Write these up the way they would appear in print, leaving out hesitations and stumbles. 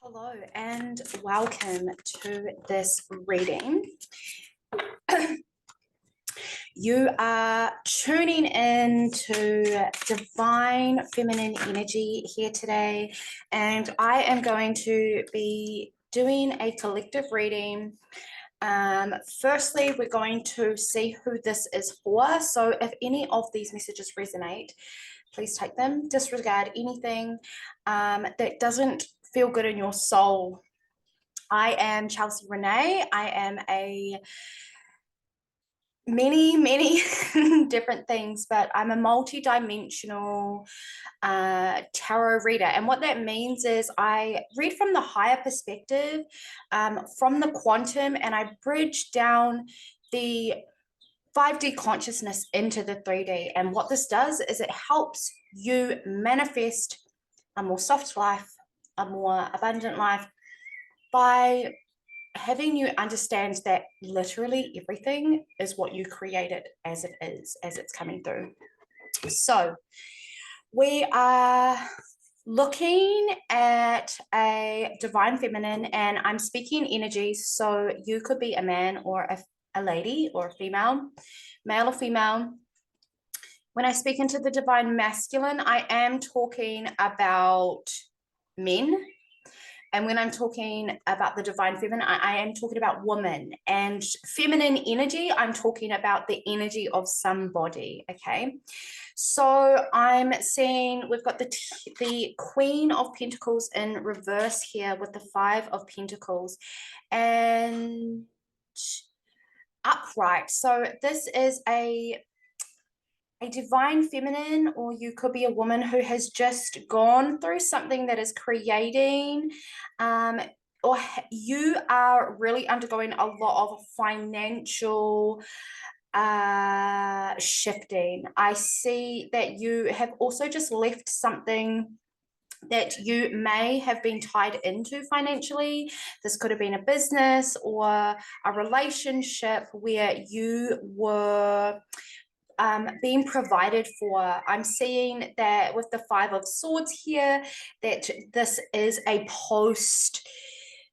Hello and welcome to this reading. You are tuning in to Divine Feminine Energy here today, and I am going to be doing a collective reading. Firstly, we're going to see who this is for. So if any of these messages resonate, please take them. Disregard anything that doesn't feel good in your soul. I am Chelsea Renee. I am a many different things, but I'm a multi-dimensional tarot reader. And what that means is I read from the higher perspective, from the quantum, and I bridge down the 5D consciousness into the 3D. And what this does is it helps you manifest a more soft life, a more abundant life, by having you understand that literally everything is what you created as it is, as it's coming through. So we are looking at a divine feminine, and I'm speaking energies, so you could be a man or a lady or a female, male or female. When I speak into the divine masculine, I am talking about men. And when I'm talking about the divine feminine, I am talking about women. And feminine energy, I'm talking about the energy of somebody, okay? So I'm seeing we've got the Queen of Pentacles in reverse here with the Five of Pentacles and upright. So this is a divine feminine, or you could be a woman who has just gone through something that is creating, or you are really undergoing a lot of financial shifting. I see that you have also just left something that you may have been tied into financially. This could have been a business or a relationship where you were being provided for. I'm seeing that with the Five of Swords here, that this is a post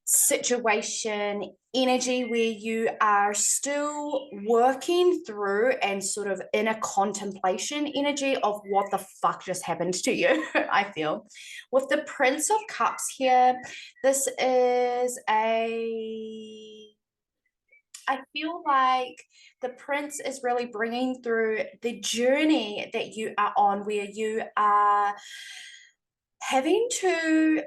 situation energy where you are still working through and sort of in a contemplation energy of what the fuck just happened to you. I feel with the Prince of Cups here, this is I feel like the Prince is really bringing through the journey that you are on, where you are having to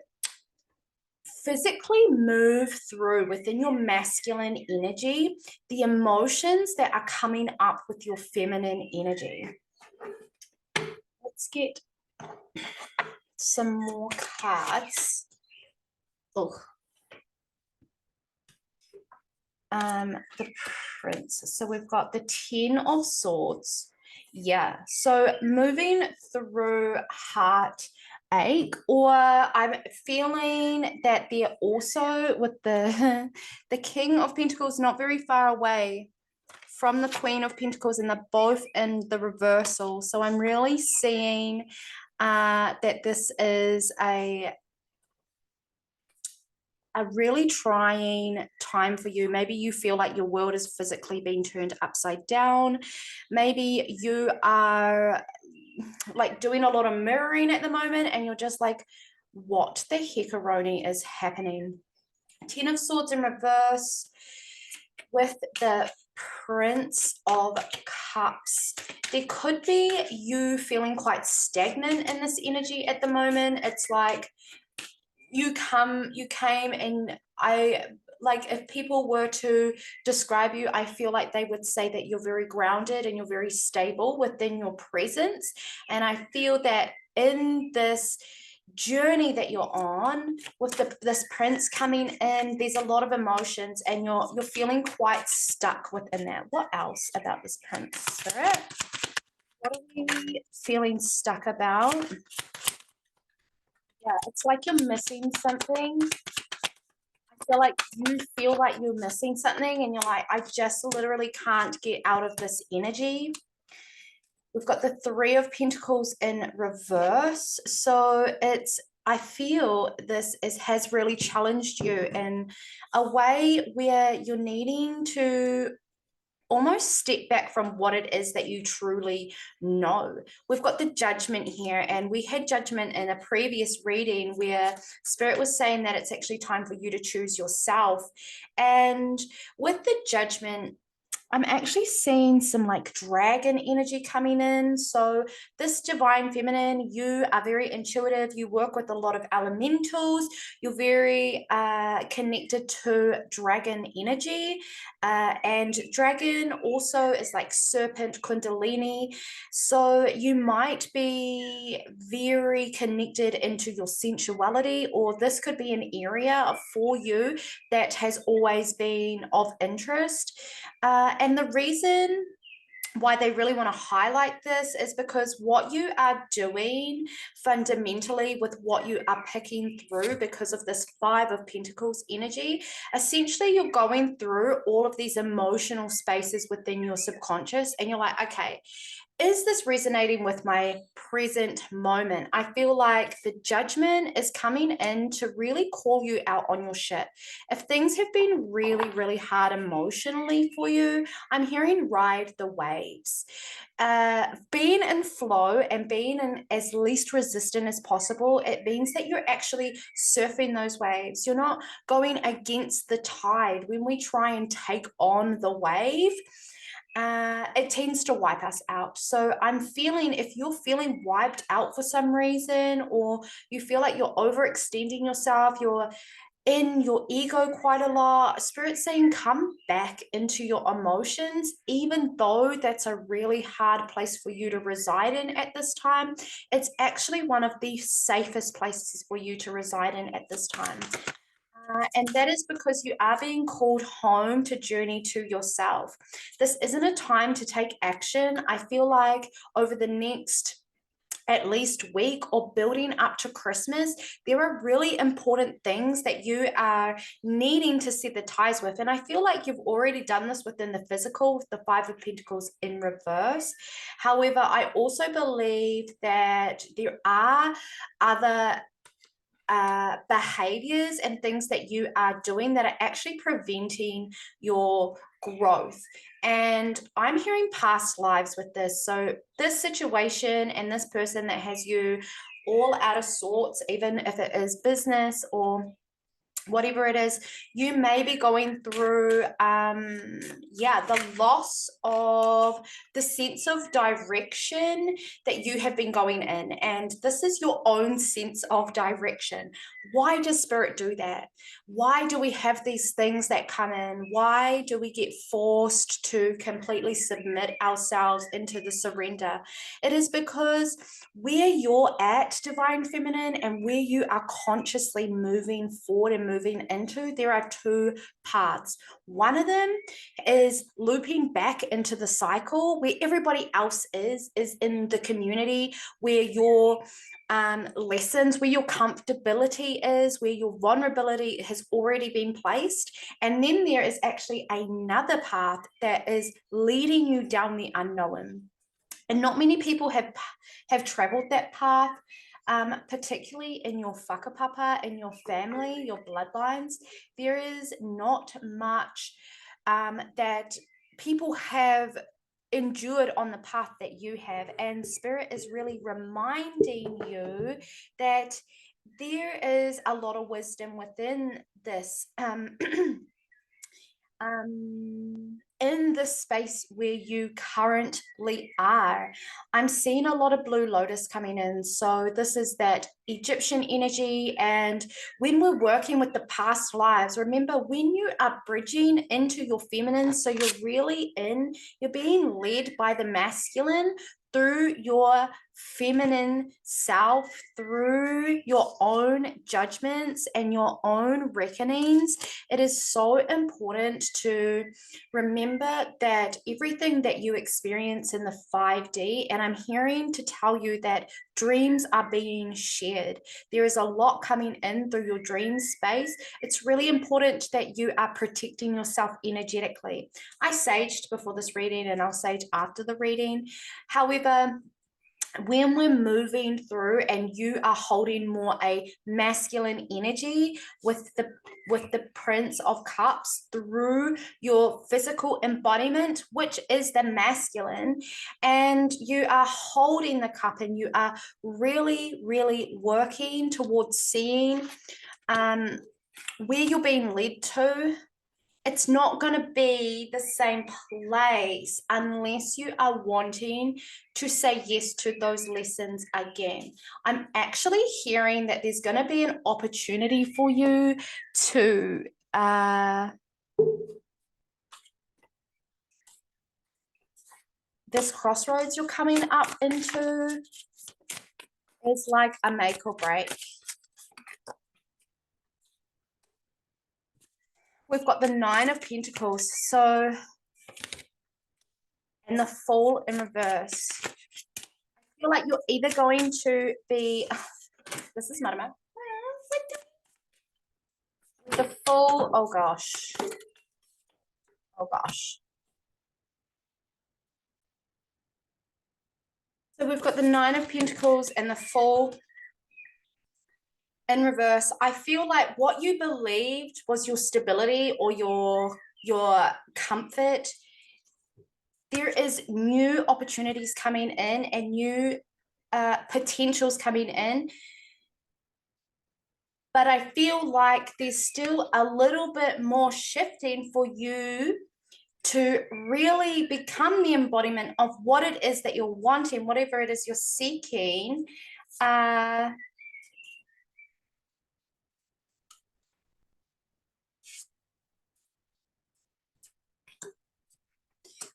physically move through within your masculine energy the emotions that are coming up with your feminine energy. Let's get some more cards. Oh. The Prince. So we've got the Ten of Swords. Yeah. So moving through heartache, or I'm feeling that they're also with the King of Pentacles, not very far away from the Queen of Pentacles, and they're both in the reversal. So I'm really seeing that this is a really trying time for you. Maybe you feel like your world is physically being turned upside down. Maybe you are like doing a lot of mirroring at the moment and you're just like, what the heckaroni is happening? Ten of Swords in reverse with the Prince of Cups. There could be you feeling quite stagnant in this energy at the moment. It's like you came and I like, if people were to describe you, I feel like they would say that you're very grounded and you're very stable within your presence. And I feel that in this journey that you're on with this Prince coming in, there's a lot of emotions and you're feeling quite stuck within that. What else about this Prince, Spirit? What are we feeling stuck about? Yeah, it's like you're missing something. I feel like you feel like you're missing something and you're like, I just literally can't get out of this energy. We've got the Three of Pentacles in reverse. So it's I feel has really challenged you in a way where you're needing to almost step back from what it is that you truly know. We've got the judgment here, and we had judgment in a previous reading where Spirit was saying that it's actually time for you to choose yourself. And with the judgment, I'm actually seeing some like dragon energy coming in. So, this divine feminine, you are very intuitive. You work with a lot of elementals. You're very connected to dragon energy. And dragon also is like serpent kundalini. So, you might be very connected into your sensuality, or this could be an area for you that has always been of interest. And the reason why they really want to highlight this is because what you are doing fundamentally with what you are picking through, because of this Five of Pentacles energy, essentially you're going through all of these emotional spaces within your subconscious, and you're like, okay, is this resonating with my present moment? I feel like the judgment is coming in to really call you out on your shit. If things have been really, really hard emotionally for you, I'm hearing ride the waves. Being in flow and being in as least resistant as possible, it means that you're actually surfing those waves. You're not going against the tide. When we try and take on the wave, it tends to wipe us out. So I'm feeling, if you're feeling wiped out for some reason, or you feel like you're overextending yourself, you're in your ego quite a lot, Spirit's saying come back into your emotions. Even though that's a really hard place for you to reside in at this time, it's actually one of the safest places for you to reside in at this time. And that is because you are being called home to journey to yourself. This isn't a time to take action. I feel like over the next at least week or building up to Christmas, there are really important things that you are needing to set the ties with. And I feel like you've already done this within the physical, with the Five of Pentacles in reverse. However, I also believe that there are other behaviors and things that you are doing that are actually preventing your growth. And I'm hearing past lives with this. So, this situation and this person that has you all out of sorts, even if it is business or whatever it is, you may be going through the loss of the sense of direction that you have been going in, and this is your own sense of direction. Why does Spirit do that? Why do we have these things that come in? Why do we get forced to completely submit ourselves into the surrender? It is because where you're at, divine feminine, and where you are consciously moving forward and moving into, there are two paths. One of them is looping back into the cycle where everybody else is in the community, where your lessons, where your comfortability is, where your vulnerability has already been placed. And then there is actually another path that is leading you down the unknown. And not many people have traveled that path, particularly in your whakapapa, in your family, your bloodlines. There is not much that people have endured on the path that you have. And Spirit is really reminding you that there is a lot of wisdom within this. In the space where you currently are. I'm seeing a lot of blue lotus coming in. So this is that Egyptian energy. And when we're working with the past lives, remember when you are bridging into your feminine, so you're being led by the masculine through your feminine self, through your own judgments and your own reckonings. It is so important to remember that everything that you experience in the 5D, and I'm hearing to tell you that dreams are being shared. There is a lot coming in through your dream space. It's really important that you are protecting yourself energetically. I saged before this reading and I'll sage after the reading. However, when we're moving through and you are holding more a masculine energy with the Prince of Cups through your physical embodiment, which is the masculine, and you are holding the cup and you are really, really working towards seeing where you're being led to, it's not going to be the same place unless you are wanting to say yes to those lessons again. I'm actually hearing that there's going to be an opportunity for you to this crossroads you're coming up into is like a make or break. We've got the Nine of Pentacles, so, and the Fool in reverse. I feel like you're either going to be, this is Marama. The Fool, oh gosh. Oh gosh. So we've got the Nine of Pentacles and the Fool in reverse. I feel like what you believed was your stability or your comfort, there is new opportunities coming in and new potentials coming in. But I feel like there's still a little bit more shifting for you to really become the embodiment of what it is that you're wanting, whatever it is you're seeking.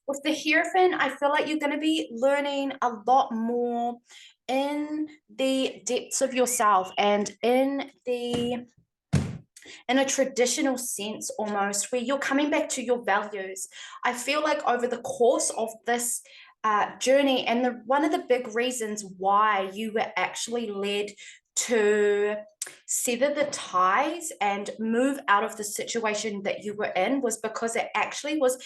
With the Hierophant, I feel like you're going to be learning a lot more in the depths of yourself and in a traditional sense almost, where you're coming back to your values. I feel like over the course of this journey, and one of the big reasons why you were actually led to sever the ties and move out of the situation that you were in was because it actually was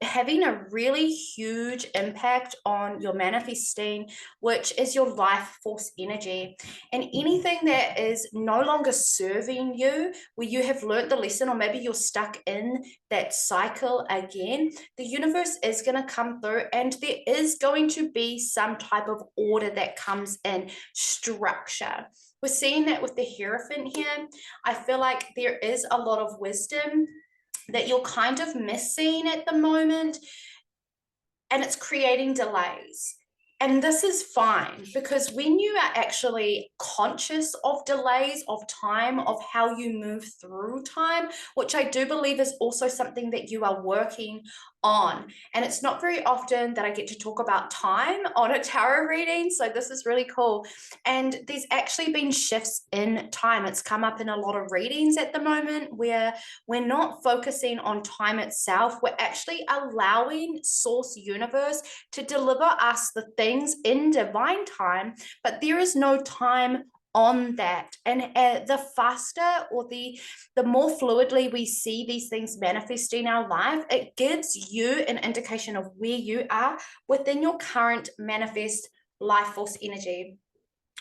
having a really huge impact on your manifesting, which is your life force energy. And anything that is no longer serving you, where you have learned the lesson, or maybe you're stuck in that cycle again, the universe is going to come through and there is going to be some type of order that comes in, structure. We're seeing that with the Hierophant here. I feel like there is a lot of wisdom that you're kind of missing at the moment, and it's creating delays. And this is fine, because when you are actually conscious of delays, of time, of how you move through time, which I do believe is also something that you are working on. And it's not very often that I get to talk about time on a tarot reading, so this is really cool. And there's actually been shifts in time. It's come up in a lot of readings at the moment where we're not focusing on time itself. We're actually allowing Source Universe to deliver us the things in divine time, but there is no time on that. And the faster or the more fluidly we see these things manifest in our life, it gives you an indication of where you are within your current manifest life force energy.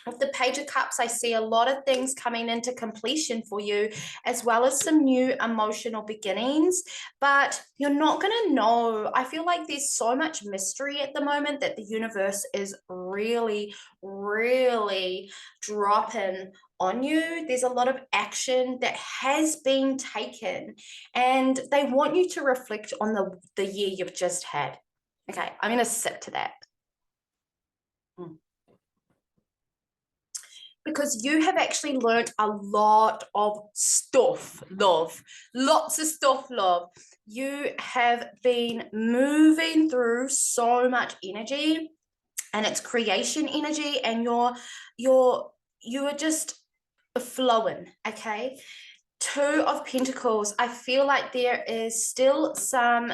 With the Page of Cups, I see a lot of things coming into completion for you, as well as some new emotional beginnings, but you're not going to know. I feel like there's so much mystery at the moment that the universe is really, really dropping on you. There's a lot of action that has been taken, and they want you to reflect on the year you've just had. Okay, I'm going to sip to that. Because you have actually learned a lot of stuff, love. Lots of stuff, love. You have been moving through so much energy, and it's creation energy, and you are just flowing, okay? Two of Pentacles. I feel like there is still some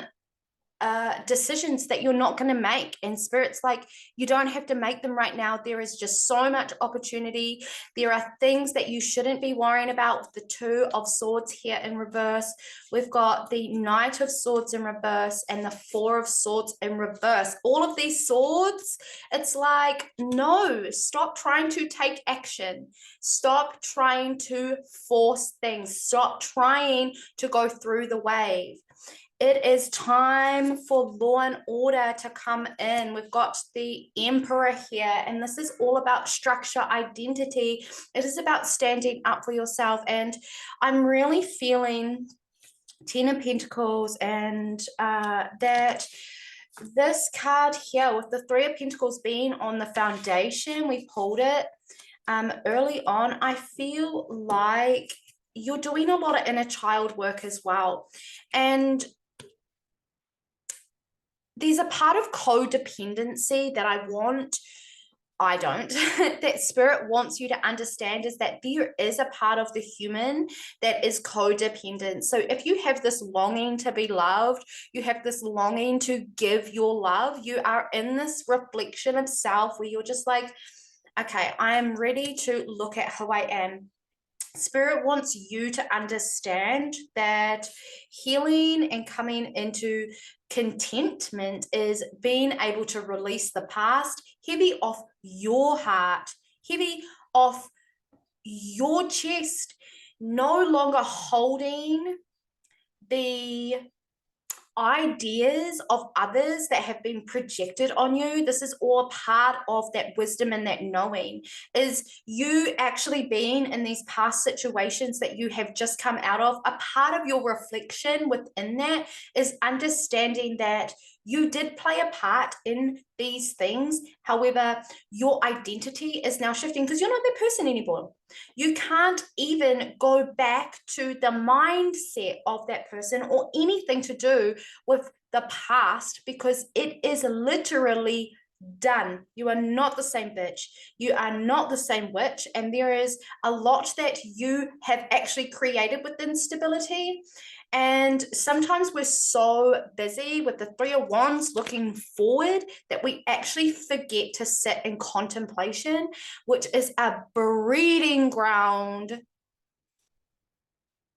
decisions that you're not going to make. And Spirit's like, you don't have to make them right now. There is just so much opportunity. There are things that you shouldn't be worrying about. The Two of Swords here in reverse. We've got the Knight of Swords in reverse and the Four of Swords in reverse. All of these swords, it's like, no, stop trying to take action. Stop trying to force things. Stop trying to go through the wave. It is time for law and order to come in. We've got the Emperor here, and this is all about structure, identity. It is about standing up for yourself. And I'm really feeling Ten of Pentacles, and that this card here with the Three of Pentacles being on the foundation, we pulled it early on. I feel like you're doing a lot of inner child work as well. And there's a part of codependency that I don't, that Spirit wants you to understand, is that there is a part of the human that is codependent. So if you have this longing to be loved, you have this longing to give your love, you are in this reflection of self where you're just like, okay, I am ready to look at who I am. Spirit wants you to understand that healing and coming into contentment is being able to release the past, heavy off your heart, heavy off your chest, no longer holding the ideas of others that have been projected on you. This is all part of that wisdom and that knowing, is you actually being in these past situations that you have just come out of. A part of your reflection within that is understanding that you did play a part in these things. However, your identity is now shifting because you're not that person anymore. You can't even go back to the mindset of that person or anything to do with the past, because it is literally done. You are not the same bitch. You are not the same witch. And there is a lot that you have actually created with instability. And sometimes we're so busy with the Three of Wands looking forward that we actually forget to sit in contemplation, which is a breeding ground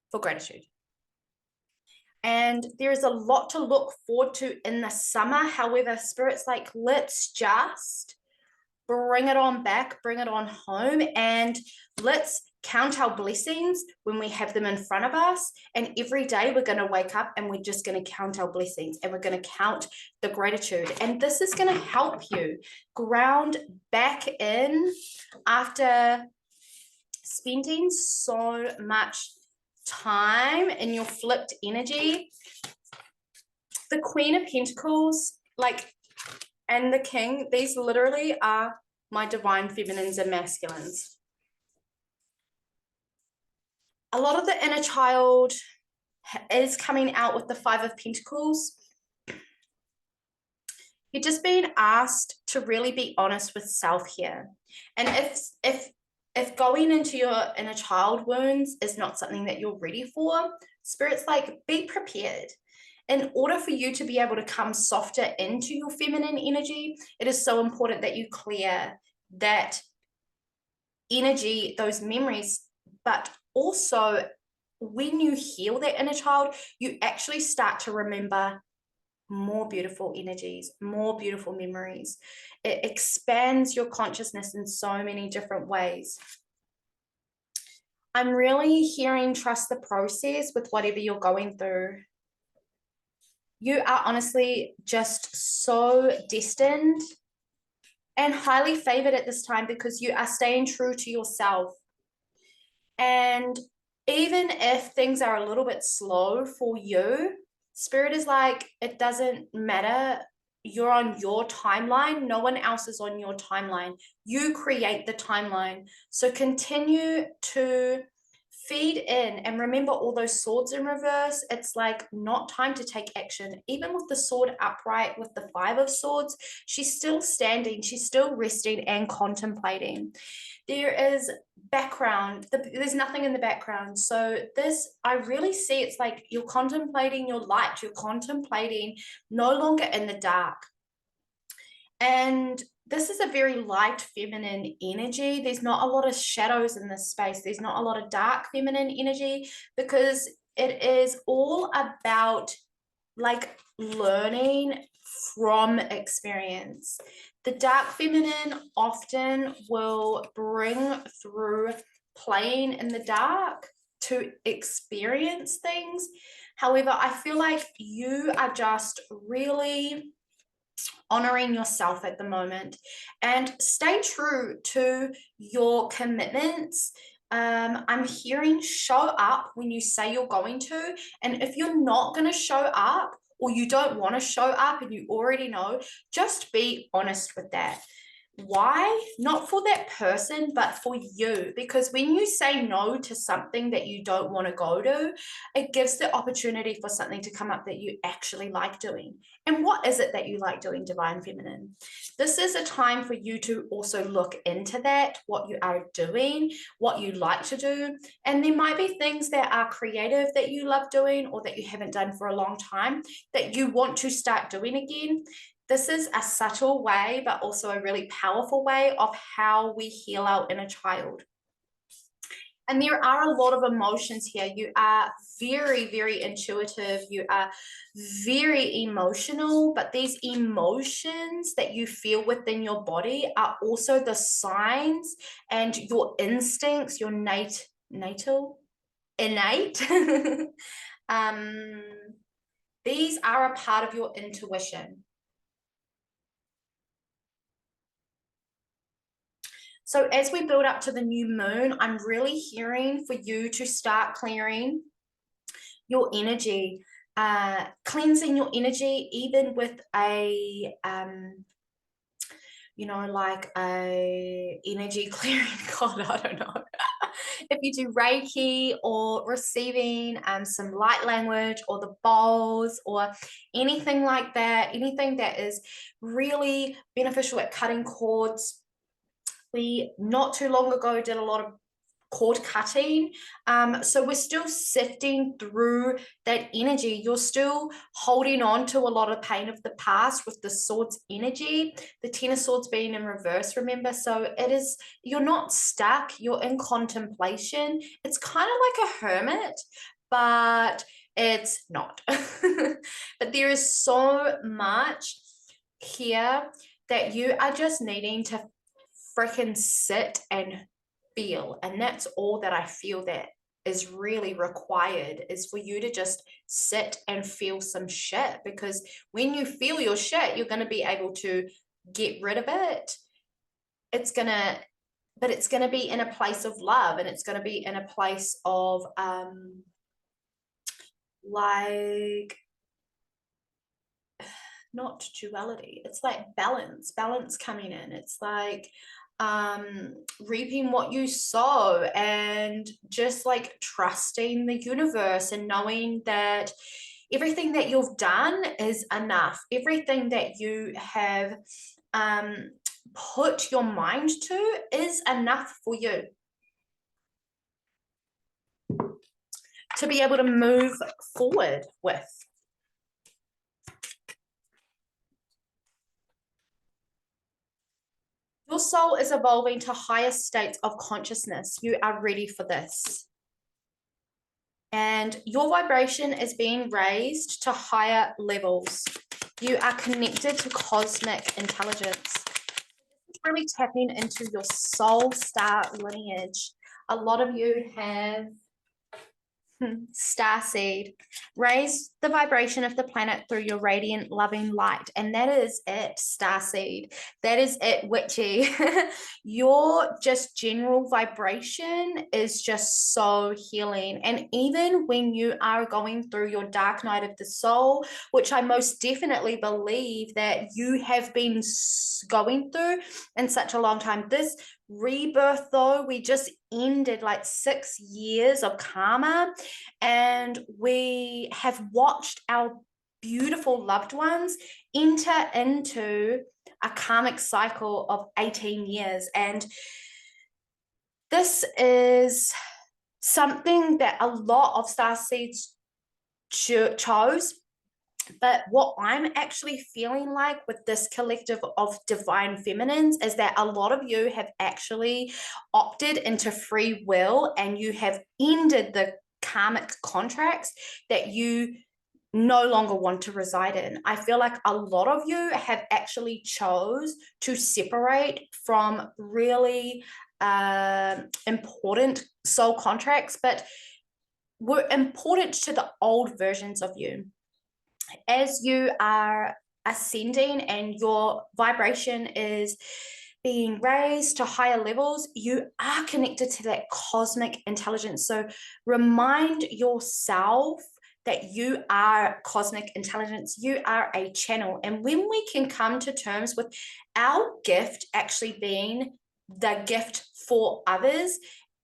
for gratitude. And there is a lot to look forward to in the summer. However, Spirit's like, let's just bring it on back, bring it on home, and let's count our blessings when we have them in front of us. And every day we're going to wake up and we're just going to count our blessings and we're going to count the gratitude. And this is going to help you ground back in after spending so much time in your flipped energy. The Queen of Pentacles, like, and the King, these literally are my divine feminines and masculines. A lot of the inner child is coming out with the Five of Pentacles. You're just being asked to really be honest with self here. And if going into your inner child wounds is not something that you're ready for, Spirit's like, be prepared. In order for you to be able to come softer into your feminine energy, it is so important that you clear that energy, those memories. But also, when you heal that inner child, you actually start to remember more beautiful energies, more beautiful memories. It expands your consciousness in so many different ways. I'm really hearing trust the process with whatever you're going through. You are honestly just so destined and highly favored at this time because you are staying true to yourself. And even if things are a little bit slow for you, Spirit is like, it doesn't matter. You're on your timeline. No one else is on your timeline. You create the timeline. So continue to feed in and remember all those swords in reverse. It's like not time to take action. Even with the sword upright, with the Five of Swords, she's still standing, she's still resting and contemplating. there is background, there's nothing in the background. So this, I really see it's like you're contemplating your light, you're contemplating no longer in the dark. And this is a very light feminine energy. There's not a lot of shadows in this space. There's not a lot of dark feminine energy, because it is all about like learning from experience. The dark feminine often will bring through playing in the dark to experience things. However, I feel like you are just really honoring yourself at the moment, and stay true to your commitments. I'm hearing show up when you say you're going to, and if you're not going to show up, or you don't want to show up and you already know, just be honest with that. Why? Not for that person, but for you. Because when you say no to something that you don't want to go to, it gives the opportunity for something to come up that you actually like doing. And what is it that you like doing, Divine Feminine? This is a time for you to also look into that, what you are doing, what you like to do. And there might be things that are creative that you love doing, or that you haven't done for a long time, that you want to start doing again. This is a subtle way, but also a really powerful way of how we heal our inner child. And there are a lot of emotions here. You are very, very intuitive. You are very emotional, but these emotions that you feel within your body are also the signs and your instincts, your innate. These are a part of your intuition. So as we build up to the new moon, I'm really hearing for you to start clearing your energy, cleansing your energy, even with a, like a energy clearing God, I don't know. If you do Reiki, or receiving some light language, or the bowls, or anything like that, anything that is really beneficial at cutting cords. We not too long ago did a lot of cord cutting, so we're still sifting through that energy. You're still holding on to a lot of pain of the past with the swords energy, the 10 of swords being in reverse, remember. So it is, you're not stuck, you're in contemplation. It's kind of like a hermit, but it's not. But there is so much here that you are just needing to freaking sit and feel. And that's all that I feel that is really required, is for you to just sit and feel some shit. Because when you feel your shit, you're going to be able to get rid of it. But it's going to be in a place of love, and it's going to be in a place of like, not duality, it's like balance coming in. It's like reaping what you sow, and just like trusting the universe, and knowing that everything that you've done is enough. Everything that you have put your mind to is enough for you to be able to move forward with. Your soul is evolving to higher states of consciousness. You are ready for this. And your vibration is being raised to higher levels. You are connected to cosmic intelligence. It's really tapping into your soul star lineage. A lot of you have star seed. Raise the vibration of the planet through your radiant loving light, and that is it, star seed. That is it, witchy. Your just general vibration is just so healing. And even when you are going through your dark night of the soul, which I most definitely believe that you have been going through in such a long time, this rebirth, though, we just ended like 6 years of karma, and we have watched our beautiful loved ones enter into a karmic cycle of 18 years. And This is something that a lot of star seeds chose. But what I'm actually feeling like with this collective of divine feminines is that a lot of you have actually opted into free will, and you have ended the karmic contracts that you no longer want to reside in. I feel like a lot of you have actually chose to separate from really important soul contracts, but were important to the old versions of you. As you are ascending and your vibration is being raised to higher levels, you are connected to that cosmic intelligence. So remind yourself that you are cosmic intelligence, you are a channel. And when we can come to terms with our gift actually being the gift for others,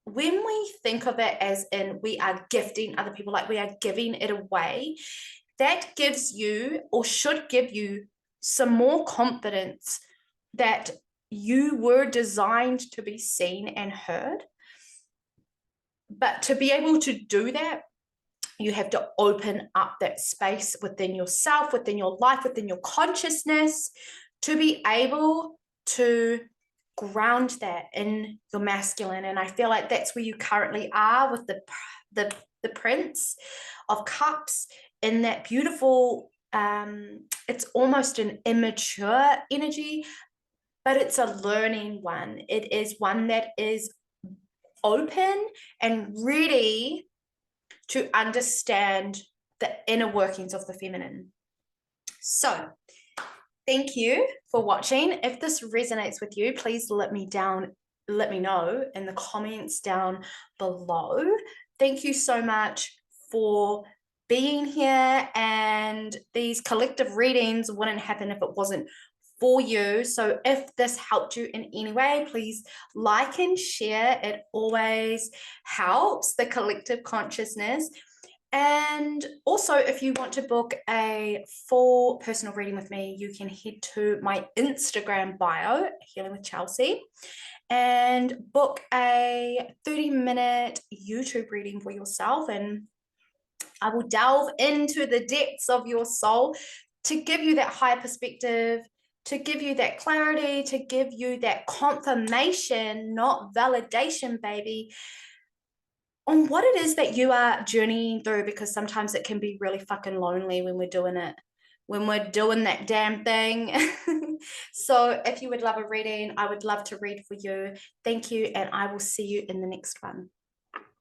when we think of it as in we are gifting other people, like we are giving it away, that gives you, or should give you, some more confidence that you were designed to be seen and heard. But to be able to do that, you have to open up that space within yourself, within your life, within your consciousness, to be able to ground that in your masculine. And I feel like that's where you currently are with the Prince of Cups, in that beautiful, it's almost an immature energy, but it's a learning one. It is one that is open and ready to understand the inner workings of the feminine. So thank you for watching. If this resonates with you, please let me know in the comments down below. Thank you so much for being here, and these collective readings wouldn't happen if it wasn't for you. So if this helped you in any way, please like and share. It always helps the collective consciousness. And also, if you want to book a full personal reading with me, you can head to my Instagram bio, Healing with Chelsea, and book a 30-minute YouTube reading for yourself. And I will delve into the depths of your soul to give you that higher perspective, to give you that clarity, to give you that confirmation, not validation, baby, on what it is that you are journeying through, because sometimes it can be really fucking lonely when we're doing it, when we're doing that damn thing. So if you would love a reading, I would love to read for you. Thank you, and I will see you in the next one.